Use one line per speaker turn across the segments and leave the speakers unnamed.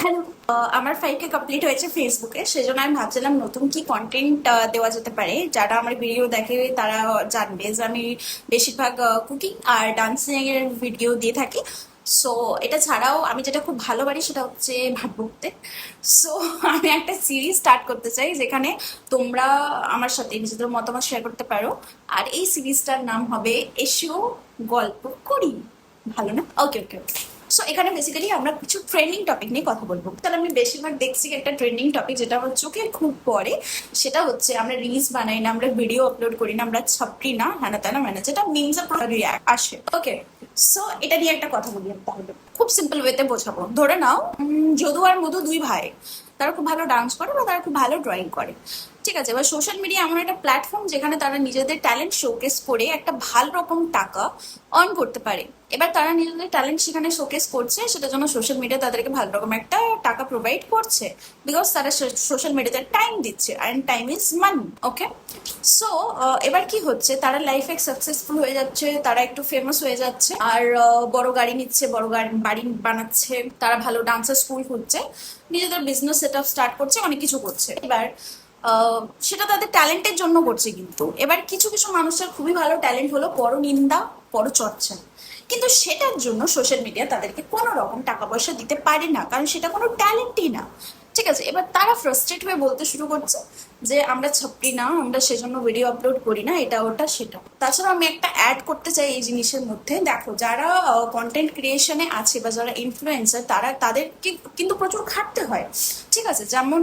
Hello. আমার 5K complete হয়েছে ফেসবুকে, সেজন্য আমি ভাবছিলাম নতুন কি কন্টেন্ট দেওয়া যেতে পারে। যারা আমার ভিডিও দেখে তারা জানবে যে আমি বেশিরভাগ কুকিং আর ডান্সিং এর ভিডিও দিয়ে থাকি। সো এটা ছাড়াও আমি যেটা খুব ভালো পারি সেটা হচ্ছে ভাট বকতে। সো আমি একটা সিরিজ স্টার্ট করতে চাই যেখানে তোমরা আমার সাথে নিজেদের মতামত শেয়ার করতে পারো। আর এই সিরিজটার নাম হবে এসো গল্প করি। ভালো না? ওকে ওকে ওকে। সো এখানে বেসিক্যালি আমরা কিছু ট্রেন্ডিং টপিক নিয়ে কথা বলবো। তাহলে আমি বেশিরভাগ দেখছি একটা ট্রেন্ডিং টপিক যেটা আমার চোখে খুব পড়ে, সেটা হচ্ছে আমরা রিলস বানাই না, আমরা ভিডিও আপলোড করি না, আমরা ছাপড়ি না, হ্যানা ত্যানা ম্যানা, যেটা মিমসে রিয়াক্ট আসে। ওকে, সো এটা নিয়ে একটা কথা বলি আমি। তাহলে খুব সিম্পল ওয়েতে বোঝাবো। ধরে নাও যদু আর মধু দুই ভাই, তারা খুব ভালো ডান্স করে বা তারা খুব ভালো ড্রয়িং করে। ঠিক আছে, এবার সোশ্যাল মিডিয়া এমন একটা প্ল্যাটফর্ম যেখানে তারা নিজেদের ট্যালেন্ট শোকেস করে একটা ভালো রকম টাকা আর্ন করতে পারে। এবার তারা নিজেদের ট্যালেন্ট সেখানে শোকেস করছে, সেটার জন্য সোশ্যাল মিডিয়া তাদেরকে ভালো রকম একটা টাকা প্রোভাইড করছে, বিকজ তারা সোশ্যাল মিডিয়াতে টাইম দিচ্ছে, and time is money. Okay, so এবার কি হচ্ছে, তারা লাইফে সাকসেসফুল হয়ে যাচ্ছে, তারা একটু ফেমাস হয়ে যাচ্ছে, আর বড় গাড়ি নিচ্ছে, বড় বাড়ি বানাচ্ছে, তারা ভালো ডান্সার স্কুল খুঁজছে, নিজেদের বিজনেস সেট আপ স্টার্ট করছে, অনেক কিছু করছে। এবার সেটা তাদের ট্যালেন্টের জন্য করছে। কিন্তু এবার কিছু কিছু মানুষের খুবই ভালো ট্যালেন্ট হলো বড় নিন্দা, বড় চর্চা, কিন্তু সেটার জন্য সোশ্যাল মিডিয়া তাদেরকে কোনো রকম টাকা পয়সা দিতে পারে না, কারণ সেটা কোনো ট্যালেন্টই না। ঠিক আছে, এবার তারা ফ্রাস্ট্রেট হয়ে বলতে শুরু করছে যে আমরা ছাপড়ি না, আমরা সেজন্য ভিডিও আপলোড করি না, এটা ওটা সেটা। তাছাড়া আমি একটা অ্যাড করতে চাই এই জিনিসের মধ্যে। দেখো, যারা কন্টেন্ট ক্রিয়েশনে আছে বা যারা ইনফ্লুয়েন্সার, তাদেরকে কিন্তু প্রচুর খাটতে হয়। ঠিক আছে, যেমন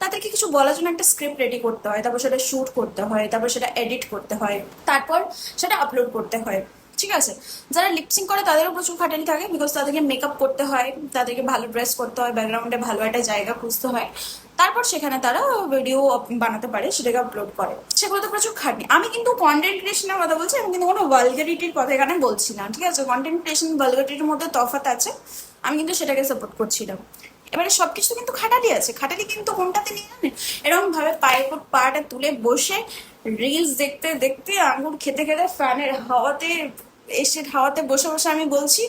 তাদেরকে কিছু বলার জন্য একটা স্ক্রিপ্ট রেডি করতে হয়, তারপর সেটা শুট করতে হয়, তারপর সেটা এডিট করতে হয়, তারপর সেটা আপলোড করতে হয়। ঠিক আছে, যারা লিপসিং করে তাদেরও প্রচুর খাটালি থাকে, বিকজ তাদেরকে মেকআপ করতে হয়, তাদেরকে ভালো ড্রেস করতে হয়, ব্যাকগ্রাউন্ডে ভালো একটা জায়গা খুঁজতে হয়, তারপর সেখানে তারা ভিডিও বানাতে পারে, সেটাকে আপলোড করে। সেগুলো তো প্রচুর খাটনি। আমি কিন্তু কন্টেন্ট ক্রিয়েশনের কথা বলছি, আমি কিন্তু কোনো ভালগারিটির কথা এখানে বলছি না। ঠিক আছে, কন্টেন্ট ক্রিয়েশন ভালগারিটির মধ্যে তফাৎ আছে, আমি কিন্তু সেটাকে সাপোর্ট করছিলাম। এবারে সবকিছু কিন্তু খাটালি আছে। খাটালি কিন্তু কোনটাতে নিয়ে জানেন, এরকম ভাবে পায়ের উপর পাটা তুলে বসে রিলস দেখতে দেখতে, আঙুর খেতে খেতে, ফ্যানের হাওয়াতে, এসির হাওয়াতে বসে বসে আমি বলছি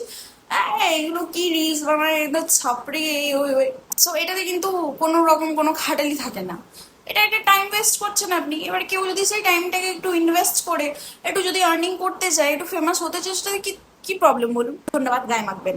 এগুলো কি রিলস বানায়, এগুলো ছাপড়ি, এই ওই ওই। সো এটাতে কিন্তু কোনো রকম কোনো খাটালি থাকে না, এটা একটা টাইম ওয়েস্ট করছেন আপনি। এবার কেউ যদি সেই টাইমটাকে একটু ইনভেস্ট করে একটু যদি আর্নিং করতে চায়, একটু ফেমাস হতে চায়, সেটাতে কি কি প্রবলেম বলুন? ধন্যবাদ, গায়ে মাখবেন।